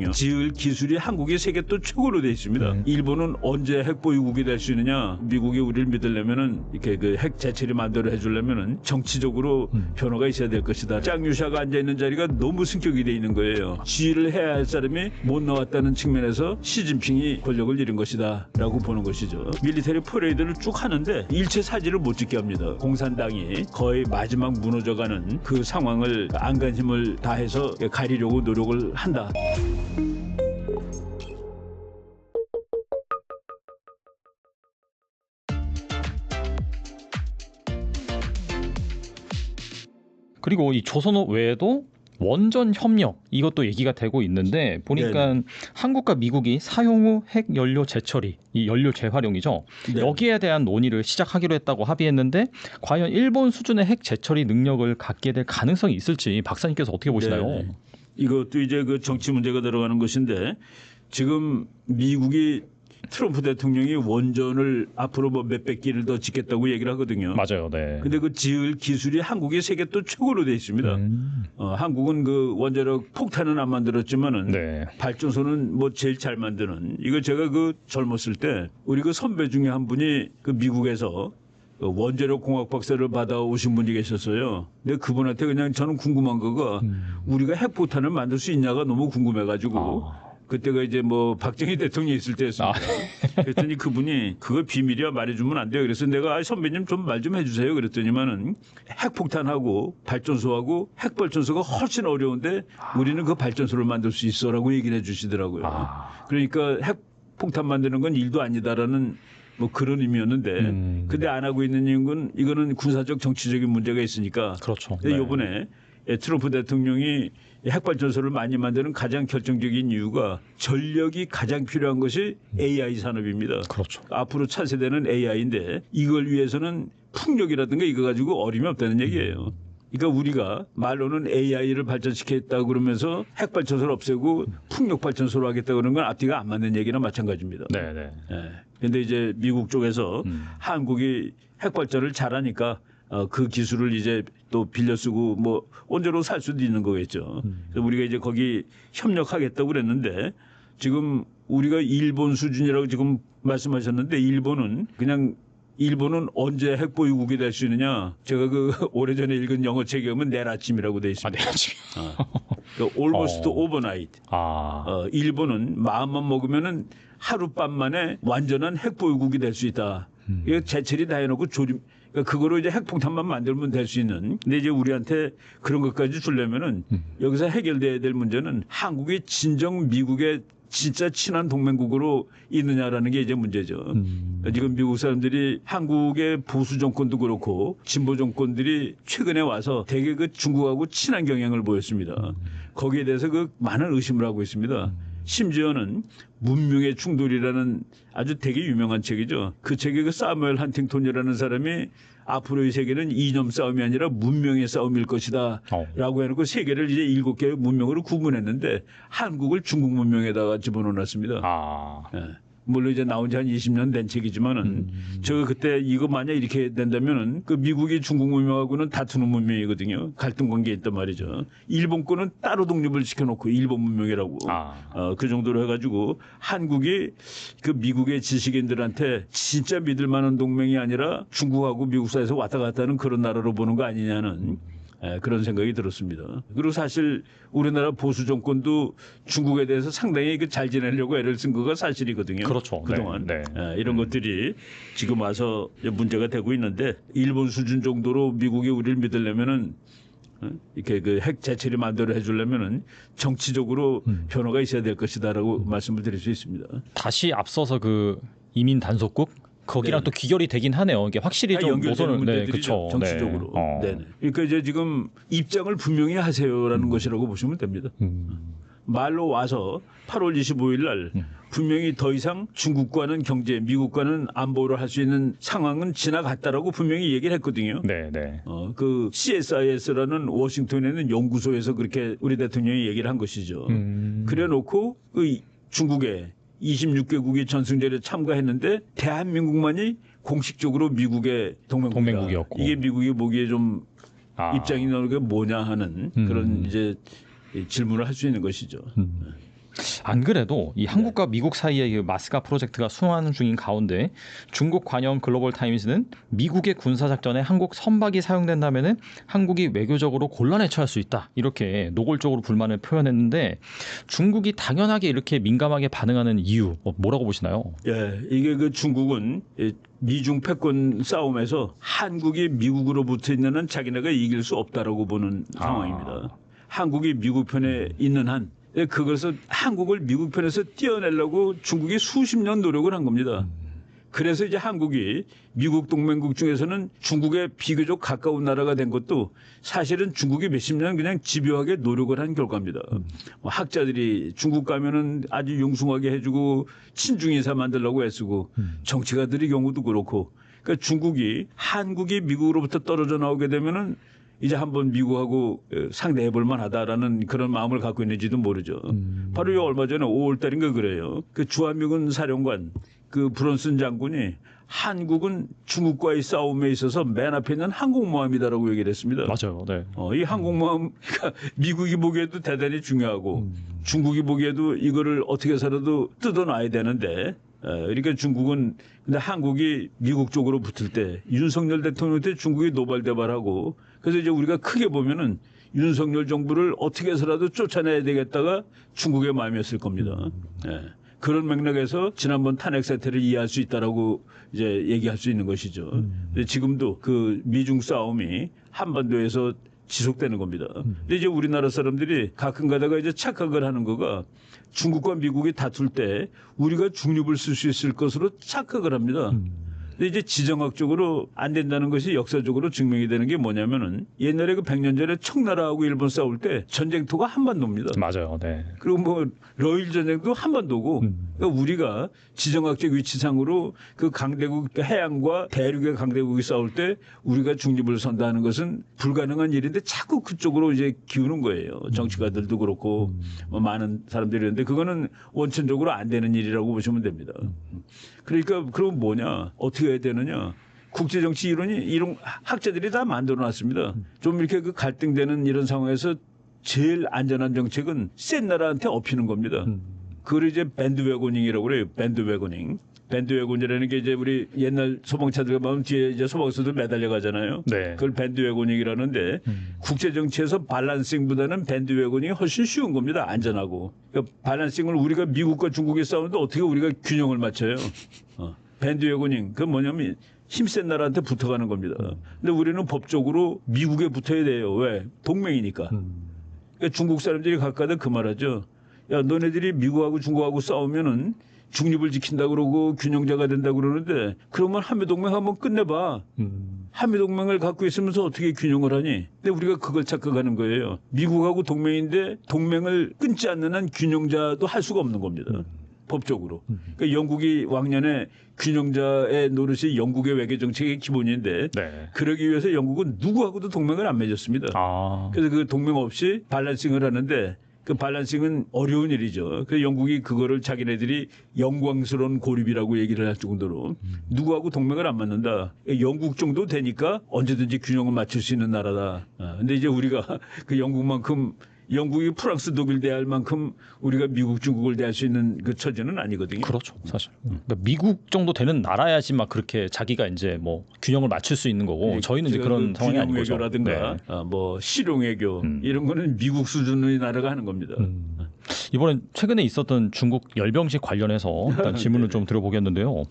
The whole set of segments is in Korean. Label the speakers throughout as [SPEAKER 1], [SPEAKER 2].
[SPEAKER 1] 있거든요. 지을 기술이 한국이 세계 또 최고로 돼 있습니다. 일본은 언제 핵 보유국이 될 수 있느냐? 미국이 우리를 믿으려면은 이렇게 그 핵 재처리 만들어 해주려면은 정치적으로 변화가 있어야 될 것이다. 짱유샤가 앉아 있는 자리가 너무 승격이 돼 있는 거예요. 지휘를 해야 할 사람이 못 나왔다는 측면에서 시진핑이 권력을 잃은 것이다라고 보는 것이죠. 밀리터리 퍼레이드를 쭉 하는데 일체 사지를 못 찍게 합니다. 공산당이 거의 마지막 무너져가는 그 상황을 안간 힘을 다해서 가리려고 노력을 한다.
[SPEAKER 2] 그리고 이 조선업 외에도 원전 협력 이것도 얘기가 되고 있는데 보니까 네네. 한국과 미국이 사용 후 핵 연료 재처리, 이 연료 재활용이죠. 네. 여기에 대한 논의를 시작하기로 했다고 합의했는데 과연 일본 수준의 핵 재처리 능력을 갖게 될 가능성이 있을지 박사님께서 어떻게 보시나요?
[SPEAKER 1] 네네. 이것도 이제 그 정치 문제가 들어가는 것인데 지금 미국이 트럼프 대통령이 원전을 앞으로 뭐 몇백 기를 더 짓겠다고 얘기를 하거든요.
[SPEAKER 2] 맞아요. 네.
[SPEAKER 1] 근데 그 지을 기술이 한국이 세계 또 최고로 돼 있습니다. 한국은 그 원자력 폭탄은 안 만들었지만은 네. 발전소는 뭐 제일 잘 만드는. 이거 제가 그 젊었을 때 우리 그 선배 중에 한 분이 그 미국에서 원자력 공학 박사를 받아오신 분이 계셨어요. 근데 그분한테 그냥 저는 궁금한 거가 우리가 핵폭탄을 만들 수 있냐가 너무 궁금해가지고 그때가 이제 뭐 박정희 대통령이 있을 때였습니다. 그랬더니 그분이 그거 비밀이야 말해주면 안 돼요. 그래서 내가 선배님 좀 말 좀 해주세요. 그랬더니만은 핵폭탄하고 발전소하고 핵발전소가 훨씬 어려운데 우리는 그 발전소를 만들 수 있어라고 얘기를 해주시더라고요. 그러니까 핵폭탄 만드는 건 일도 아니다라는 뭐 그런 의미였는데 근데 안 하고 있는 이유는 이거는 군사적 정치적인 문제가 있으니까.
[SPEAKER 2] 그렇죠.
[SPEAKER 1] 네. 이번에 트럼프 대통령이 핵발전소를 많이 만드는 가장 결정적인 이유가 전력이 가장 필요한 것이 AI 산업입니다.
[SPEAKER 2] 그렇죠.
[SPEAKER 1] 앞으로 차세대는 AI인데 이걸 위해서는 풍력이라든가 이거 가지고 어림이 없다는 얘기예요. 그러니까 우리가 말로는 AI를 발전시키겠다고 그러면서 핵발전소를 없애고 풍력발전소로 하겠다 그러는 건 앞뒤가 안 맞는 얘기나 마찬가지입니다.
[SPEAKER 2] 네네.
[SPEAKER 1] 그런데 이제 미국 쪽에서 한국이 핵발전을 잘하니까 그 기술을 이제 또 빌려 쓰고 뭐 원자로 살 수도 있는 거겠죠. 그래서 우리가 이제 거기 협력하겠다고 그랬는데 지금 우리가 일본 수준이라고 지금 말씀하셨는데 일본은 언제 핵 보유국이 될 수 있느냐? 제가 그 오래전에 읽은 영어 책에 보면 내일 아침이라고 돼 있습니다.
[SPEAKER 2] 내일 아침.
[SPEAKER 1] 그러니까 almost overnight. 일본은 마음만 먹으면은 하룻밤 만에 완전한 핵 보유국이 될 수 있다. 이거 재처리 다 해놓고 그러니까 그거로 이제 핵폭탄만 만들면 될 수 있는. 근데 이제 우리한테 그런 것까지 주려면은 여기서 해결돼야 될 문제는 한국이 진정 미국의 진짜 친한 동맹국으로 있느냐라는 게 이제 문제죠. 지금 미국 사람들이 한국의 보수 정권도 그렇고 진보 정권들이 최근에 와서 되게 그 중국하고 친한 경향을 보였습니다. 거기에 대해서 그 많은 의심을 하고 있습니다. 심지어는 문명의 충돌이라는 아주 되게 유명한 책이죠. 그 책에 그 사무엘 헌팅턴이라는 사람이 앞으로의 세계는 이념 싸움이 아니라 문명의 싸움일 것이다 라고 해놓고 세계를 이제 7개의 문명으로 구분했는데 한국을 중국 문명에다가 집어넣어놨습니다. 물론 이제 나온 지 한 20년 된 책이지만은 제가 그때 이거 만약 이렇게 된다면은 그 미국이 중국 문명하고는 다투는 문명이거든요. 갈등 관계에 있단 말이죠. 일본 거는 따로 독립을 시켜놓고 일본 문명이라고 그 정도로 해가지고 한국이 그 미국의 지식인들한테 진짜 믿을 만한 동맹이 아니라 중국하고 미국 사이에서 왔다 갔다 하는 그런 나라로 보는 거 아니냐는 그런 생각이 들었습니다. 그리고 사실 우리나라 보수 정권도 중국에 대해서 상당히 잘 지내려고 애를 쓴 거가 사실이거든요.
[SPEAKER 2] 그렇죠.
[SPEAKER 1] 그동안 이런 것들이 지금 와서 문제가 되고 있는데 일본 수준 정도로 미국이 우리를 믿으려면은 이렇게 그 핵 재처리 만들어 해주려면은 정치적으로 변화가 있어야 될 것이다라고 말씀을 드릴 수 있습니다.
[SPEAKER 2] 다시 앞서서 그 이민 단속국 거기랑 또 귀결이 되긴 하네요. 이게 확실히 좀
[SPEAKER 1] 노선을 문제들이죠. 정치적으로. 그러니까 이제 지금 입장을 분명히 하세요라는 것이라고 보시면 됩니다. 말로 와서 8월 25일 날 분명히 더 이상 중국과는 경제, 미국과는 안보를 할 수 있는 상황은 지나갔다라고 분명히 얘기를 했거든요. 그 CSIS라는 워싱턴에 있는 연구소에서 그렇게 우리 대통령이 얘기를 한 것이죠. 그래놓고 그 중국에 26개국이 전승절에 참가했는데 대한민국만이 공식적으로 미국의 동맹국이었고 이게 미국이 보기에 좀 입장이 나오는 게 뭐냐 하는 그런 이제 질문을 할 수 있는 것이죠.
[SPEAKER 2] 안 그래도 이 한국과 미국 사이의 그 마스가 프로젝트가 순환 중인 가운데 중국 관영 글로벌 타임스는 미국의 군사 작전에 한국 선박이 사용된다면은 한국이 외교적으로 곤란에 처할 수 있다. 이렇게 노골적으로 불만을 표현했는데 중국이 당연하게 이렇게 민감하게 반응하는 이유 뭐라고 보시나요?
[SPEAKER 1] 예, 이게 그 중국은 미중 패권 싸움에서 한국이 미국으로 붙어 있는 한 자기네가 이길 수 없다라고 보는 상황입니다. 한국이 미국 편에 있는 한 그것을 한국을 미국 편에서 떼어내려고 중국이 수십 년 노력을 한 겁니다. 그래서 이제 한국이 미국 동맹국 중에서는 중국에 비교적 가까운 나라가 된 것도 사실은 중국이 몇십 년 그냥 집요하게 노력을 한 결과입니다. 뭐 학자들이 중국 가면은 아주 융숭하게 해주고 친중 인사 만들려고 애쓰고 정치가들의 경우도 그렇고 그러니까 중국이 한국이 미국으로부터 떨어져 나오게 되면은 이제 한번 미국하고 상대해 볼 만하다라는 그런 마음을 갖고 있는지도 모르죠. 바로 얼마 전에 5월 달인가 그래요. 그 주한미군 사령관 그 브론슨 장군이 한국은 중국과의 싸움에 있어서 맨 앞에 있는 항공모함이다라고 얘기를 했습니다.
[SPEAKER 2] 맞아요. 네.
[SPEAKER 1] 이 항공모함 그러니까 미국이 보기에도 대단히 중요하고 중국이 보기에도 이거를 어떻게 해서라도 뜯어놔야 되는데 그러니까 중국은 근데 한국이 미국 쪽으로 붙을 때 윤석열 대통령 때 중국이 노발대발하고 그래서 이제 우리가 크게 보면은 윤석열 정부를 어떻게 해서라도 쫓아내야 되겠다가 중국의 마음이었을 겁니다. 그런 맥락에서 지난번 탄핵 사태를 이해할 수 있다라고 이제 얘기할 수 있는 것이죠. 근데 지금도 그 미중 싸움이 한반도에서 지속되는 겁니다. 근데 이제 우리나라 사람들이 가끔 가다가 이제 착각을 하는 거가 중국과 미국이 다툴 때 우리가 중립을 쓸 수 있을 것으로 착각을 합니다. 근데 이제 지정학적으로 안 된다는 것이 역사적으로 증명이 되는 게 뭐냐면은 옛날에 그 100년 전에 청나라하고 일본 싸울 때 전쟁터가 한반도입니다.
[SPEAKER 2] 맞아요. 네.
[SPEAKER 1] 그리고 뭐 러일 전쟁도 한반도고 그러니까 우리가 지정학적 위치상으로 그 강대국 해양과 대륙의 강대국이 싸울 때 우리가 중립을 선다는 것은 불가능한 일인데 자꾸 그쪽으로 이제 기우는 거예요. 정치가들도 그렇고 뭐 많은 사람들이 있는데 그거는 원천적으로 안 되는 일이라고 보시면 됩니다. 그러니까 그럼 뭐냐 어떻게 해야 되느냐 국제정치 이론이 이런 학자들이 다 만들어놨습니다. 좀 이렇게 그 갈등되는 이런 상황에서 제일 안전한 정책은 센 나라한테 업히는 겁니다. 그걸 이제 밴드웨고닝이라고 그래요. 밴드웨고닝. 밴드웨곤이라는 게 이제 우리 옛날 소방차들 보면 뒤에 이제 소방서도 매달려 가잖아요.
[SPEAKER 2] 네.
[SPEAKER 1] 그걸 밴드웨고닝이라는데 국제 정치에서 밸런싱보다는 밴드웨고닝이 훨씬 쉬운 겁니다. 안전하고. 그러니까 밸런싱을 우리가 미국과 중국이 싸우는데 어떻게 우리가 균형을 맞춰요? 밴드웨고닝 그 뭐냐면 힘센 나라한테 붙어가는 겁니다. 근데 우리는 법적으로 미국에 붙어야 돼요. 왜? 동맹이니까. 그러니까 중국 사람들이 가까다 그 말하죠. 야, 너네들이 미국하고 중국하고 싸우면은 중립을 지킨다 그러고 균형자가 된다 그러는데 그러면 한미동맹 한번 끝내봐. 한미동맹을 갖고 있으면서 어떻게 균형을 하니? 근데 우리가 그걸 착각하는 거예요. 미국하고 동맹인데 동맹을 끊지 않는 한 균형자도 할 수가 없는 겁니다. 법적으로. 그러니까 영국이 왕년에 균형자의 노릇이 영국의 외교 정책의 기본인데
[SPEAKER 2] 네.
[SPEAKER 1] 그러기 위해서 영국은 누구하고도 동맹을 안 맺었습니다. 그래서 그 동맹 없이 밸런싱을 하는데 그 밸런싱은 어려운 일이죠. 그래서 영국이 그거를 자기네들이 영광스러운 고립이라고 얘기를 할 정도로 누구하고 동맹을 안 맞는다. 영국 정도 되니까 언제든지 균형을 맞출 수 있는 나라다. 근데 이제 우리가 그 영국만큼 영국이 프랑스 독일 대할 만큼 우리가 미국 중국을 대할 수 있는 그 처지는 아니거든요.
[SPEAKER 2] 그렇죠, 사실. 그러니까 미국 정도 되는 나라야지 막 그렇게 자기가 이제 뭐 균형을 맞출 수 있는 거고 저희는 이제 그런 상황이 아닌 거죠.
[SPEAKER 1] 외교라든가
[SPEAKER 2] 네.
[SPEAKER 1] 뭐 실용외교 이런 거는 미국 수준의 나라가 하는 겁니다.
[SPEAKER 2] 이번에 최근에 있었던 중국 열병식 관련해서 일단 질문을 좀 드려보겠는데요.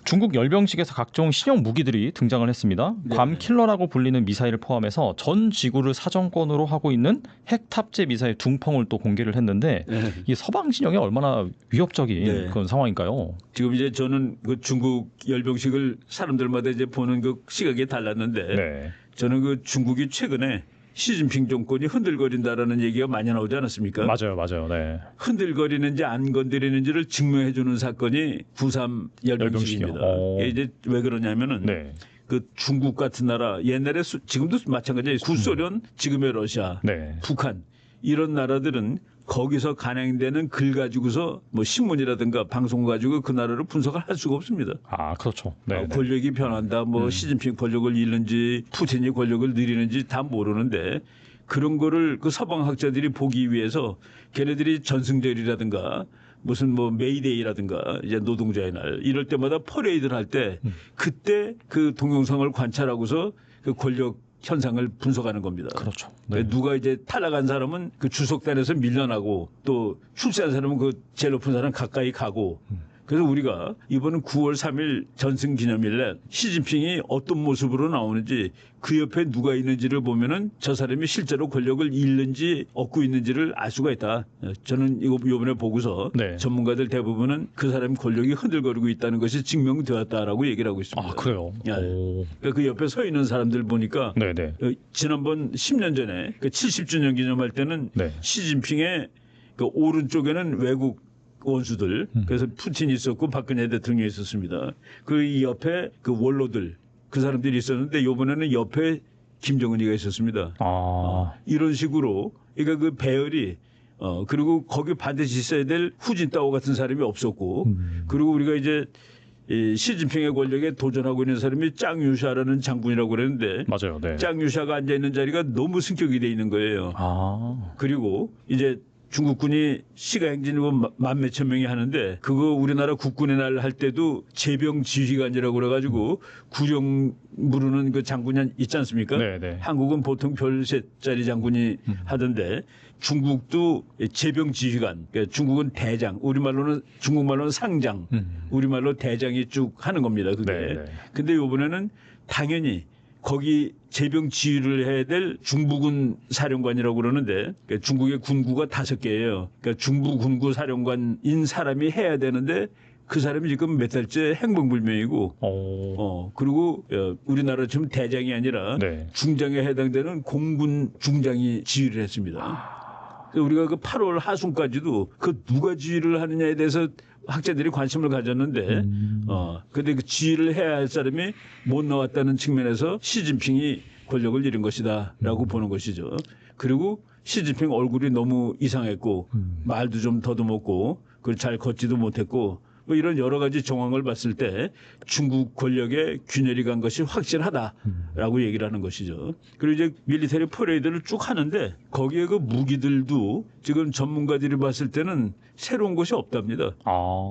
[SPEAKER 2] 중국 열병식에서 각종 신형 무기들이 등장을 했습니다. 괌 킬러라고 불리는 미사일을 포함해서 전 지구를 사정권으로 하고 있는 핵 탑재 미사일 둥펑을 또 공개를 했는데 이 서방 진영에 얼마나 위협적인 그런 상황일까요?
[SPEAKER 1] 지금 이제 저는 그 중국 열병식을 사람들마다 이제 보는 그 시각이 달랐는데 저는 그 중국이 최근에 시진핑 정권이 흔들거린다라는 얘기가 많이 나오지 않았습니까?
[SPEAKER 2] 맞아요. 네.
[SPEAKER 1] 흔들거리는지 안 건드리는지를 증명해주는 사건이 9.3 열병식입니다. 이게 이제 왜 그러냐면은 그 중국 같은 나라 옛날에 지금도 마찬가지예요. 구소련, 지금의 러시아, 북한 이런 나라들은 거기서 간행되는 글 가지고서 뭐 신문이라든가 방송 가지고 그 나라를 분석을 할 수가 없습니다.
[SPEAKER 2] 그렇죠.
[SPEAKER 1] 권력이 변한다. 뭐 시진핑 권력을 잃는지 푸틴이 권력을 늘리는지 다 모르는데 그런 거를 그 서방학자들이 보기 위해서 걔네들이 전승절이라든가 무슨 뭐 메이데이라든가 이제 노동자의 날 이럴 때마다 퍼레이드를 할 때 그때 그 동영상을 관찰하고서 그 권력 현상을 분석하는 겁니다.
[SPEAKER 2] 그렇죠.
[SPEAKER 1] 네. 누가 이제 탈락한 사람은 그 주석단에서 밀려나고 또 출세한 사람은 그 제일 높은 사람 가까이 가고 그래서 우리가 이번은 9월 3일 전승기념일에 시진핑이 어떤 모습으로 나오는지 그 옆에 누가 있는지를 보면은 저 사람이 실제로 권력을 잃는지 얻고 있는지를 알 수가 있다. 저는 이번에 보고서
[SPEAKER 2] 네.
[SPEAKER 1] 전문가들 대부분은 그 사람 권력이 흔들거리고 있다는 것이 증명되었다라고 얘기를 하고 있습니다.
[SPEAKER 2] 아, 그래요?
[SPEAKER 1] 네. 그러니까 그 옆에 서 있는 사람들 보니까
[SPEAKER 2] 네네.
[SPEAKER 1] 지난번 10년 전에 그 70주년 기념할 때는
[SPEAKER 2] 네.
[SPEAKER 1] 시진핑의 그 오른쪽에는 외국 원수들 그래서 푸틴이 있었고 박근혜 대통령이 있었습니다. 그 이 옆에 그 원로들 그 사람들이 있었는데 이번에는 옆에 김정은이가 있었습니다. 이런 식으로 그러니까 그 배열이 그리고 거기 반드시 있어야 될 후진타오 같은 사람이 없었고 그리고 우리가 이제 이 시진핑의 권력에 도전하고 있는 사람이 짱유샤라는 장군이라고 그랬는데
[SPEAKER 2] 맞아요. 네.
[SPEAKER 1] 짱유샤가 앉아 있는 자리가 너무 승격이 돼 있는 거예요. 그리고 이제 중국군이 시가 행진을 만 몇천 명이 하는데 그거 우리나라 국군의 날 할 때도 제병 지휘관이라고 그래가지고 구령 부르는 그 장군이 있지 않습니까?
[SPEAKER 2] 네네.
[SPEAKER 1] 한국은 보통 별셋짜리 장군이 하던데 중국도 제병 지휘관, 그러니까 중국은 대장, 우리말로는 중국말로는 상장, 우리말로 대장이 쭉 하는 겁니다. 그게.
[SPEAKER 2] 네네.
[SPEAKER 1] 근데 이번에는 당연히 거기 제병 지휘를 해야 될 중부군 사령관이라고 그러는데 그러니까 중국의 군구가 5개예요. 그러니까 중부 군구 사령관인 사람이 해야 되는데 그 사람이 지금 몇 달째 행방불명이고 그리고 우리나라 지금 대장이 아니라
[SPEAKER 2] 네.
[SPEAKER 1] 중장에 해당되는 공군 중장이 지휘를 했습니다. 우리가 그 8월 하순까지도 그 누가 지휘를 하느냐에 대해서 학자들이 관심을 가졌는데, 근데 그 지휘를 해야 할 사람이 못 나왔다는 측면에서 시진핑이 권력을 잃은 것이다라고 보는 것이죠. 그리고 시진핑 얼굴이 너무 이상했고, 말도 좀 더듬었고, 그리고 잘 걷지도 못했고, 뭐 이런 여러 가지 정황을 봤을 때 중국 권력의 균열이 간 것이 확실하다라고 얘기를 하는 것이죠. 그리고 이제 밀리터리 퍼레이드를 쭉 하는데 거기에 그 무기들도 지금 전문가들이 봤을 때는 새로운 것이 없답니다.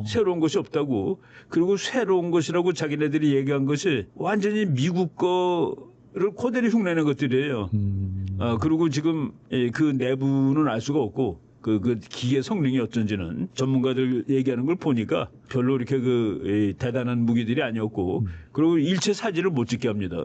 [SPEAKER 1] 새로운 것이 없다고. 그리고 새로운 것이라고 자기네들이 얘기한 것이 완전히 미국 거를 그대로 흉내낸 것들이에요. 그리고 지금 그 내부는 알 수가 없고 그 기계 성능이 어쩐지는 전문가들 얘기하는 걸 보니까 별로 이렇게 대단한 무기들이 아니었고 그리고 일체 사진을 못 찍게 합니다.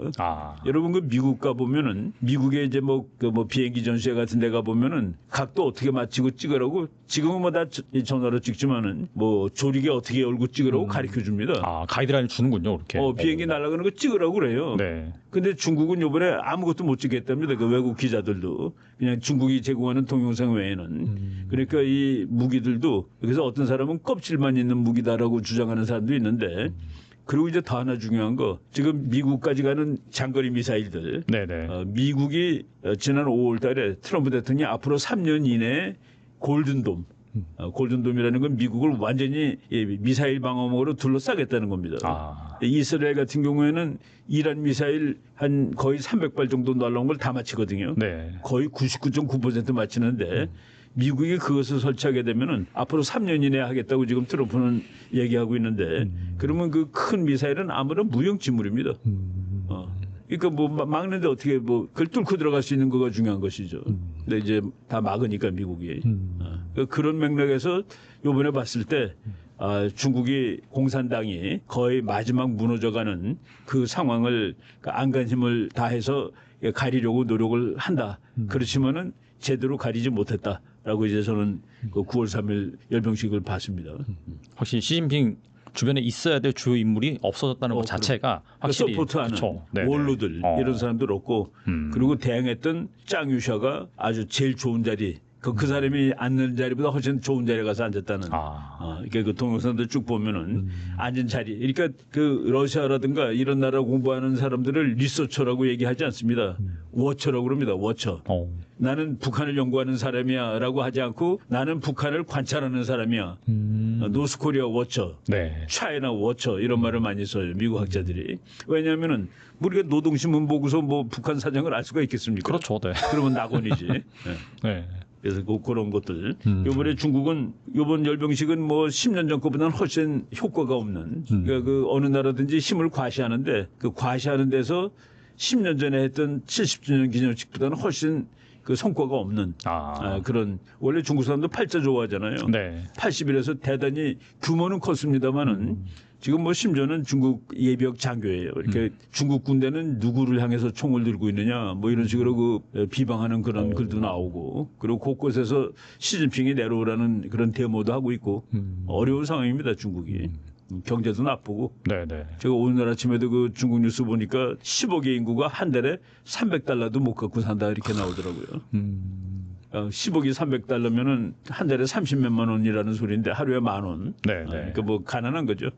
[SPEAKER 1] 여러분 그 미국 가 보면은 미국의 이제 뭐 비행기 전시회 같은 데 가 보면은 각도 어떻게 맞추고 찍으라고 지금은 뭐 다 전화로 찍지만은 뭐 조리개 어떻게 열고 찍으라고 가르쳐 줍니다.
[SPEAKER 2] 가이드라인 주는군요, 이렇게.
[SPEAKER 1] 비행기 날아가는 거 찍으라고 그래요.
[SPEAKER 2] 네.
[SPEAKER 1] 근데 중국은 이번에 아무것도 못 찍겠답니다. 그 외국 기자들도 그냥 중국이 제공하는 동영상 외에는 그러니까 이 무기들도 그래서 어떤 사람은 껍질만 있는 무기다라고 주장하는 사람도 있는데 그리고 이제 더 하나 중요한 거 지금 미국까지 가는 장거리 미사일들
[SPEAKER 2] 네네.
[SPEAKER 1] 미국이 지난 5월 달에 트럼프 대통령이 앞으로 3년 이내에 골든돔 골든돔이라는 건 미국을 완전히 미사일 방어막으로 둘러싸겠다는 겁니다. 이스라엘 같은 경우에는 이란 미사일 한 거의 300발 정도 날라온 걸 다 맞히거든요.
[SPEAKER 2] 네.
[SPEAKER 1] 거의 99.9% 맞히는데 미국이 그것을 설치하게 되면은 앞으로 3년 이내에 하겠다고 지금 트럼프는 얘기하고 있는데 그러면 그 큰 미사일은 아무런 무용지물입니다. 그러니까 뭐 막는데 어떻게 뭐 그걸 뚫고 들어갈 수 있는 거가 중요한 것이죠. 근데 이제 다 막으니까 미국이 그런 맥락에서 이번에 봤을 때 중국이 공산당이 거의 마지막 무너져가는 그 상황을 안간 힘을 다해서 가리려고 노력을 한다. 그렇지만은 제대로 가리지 못했다라고 이제 저는 그 9월 3일 열병식을 봤습니다.
[SPEAKER 2] 확실히 시진핑 주변에 있어야 될 주요 인물이 없어졌다는 것 자체가 확실히
[SPEAKER 1] 서포트하는 원로들 이런 사람들 없고 그리고 대항했던 짱 유샤가 아주 제일 좋은 자리 그 사람이 앉는 자리보다 훨씬 좋은 자리에 가서 앉았다는. 그러니까 그 동영상들 쭉 보면은 앉은 자리. 그러니까 그 러시아라든가 이런 나라 공부하는 사람들을 리서처라고 얘기하지 않습니다. 워처라고 그럽니다. 워처. 나는 북한을 연구하는 사람이야라고 하지 않고 나는 북한을 관찰하는 사람이야. 노스코리아 워처,
[SPEAKER 2] 네.
[SPEAKER 1] 차이나 워처 이런 말을 많이 써요. 미국 학자들이. 왜냐하면은 우리가 노동신문 보고서 뭐 북한 사정을 알 수가 있겠습니까?
[SPEAKER 2] 그렇죠. 네.
[SPEAKER 1] 그러면 낙원이지. 네.
[SPEAKER 2] 네.
[SPEAKER 1] 그래서 그런 것들. 이번에 중국은 이번 열병식은 뭐 10년 전 거보다는 훨씬 효과가 없는. 그러니까 그 어느 나라든지 힘을 과시하는데 그 과시하는 데서 10년 전에 했던 70주년 기념식보다는 훨씬 그 성과가 없는 그런. 원래 중국 사람도 팔자 좋아하잖아요.
[SPEAKER 2] 네.
[SPEAKER 1] 80일에서 대단히 규모는 컸습니다만은 지금 뭐 심지어는 중국 예비역 장교예요. 이렇게 중국 군대는 누구를 향해서 총을 들고 있느냐 뭐 이런 식으로 그 비방하는 그런 글도 나오고 그리고 곳곳에서 시진핑이 내려오라는 그런 데모도 하고 있고 어려운 상황입니다. 중국이. 경제도 나쁘고.
[SPEAKER 2] 네네.
[SPEAKER 1] 제가 오늘 아침에도 그 중국 뉴스 보니까 10억의 인구가 한 달에 $300도 못 갖고 산다 이렇게 나오더라고요. 10억이 $300면은 한 달에 30몇만 원이라는 소리인데 하루에 10,000원.
[SPEAKER 2] 네네.
[SPEAKER 1] 그러니까 뭐 가난한 거죠.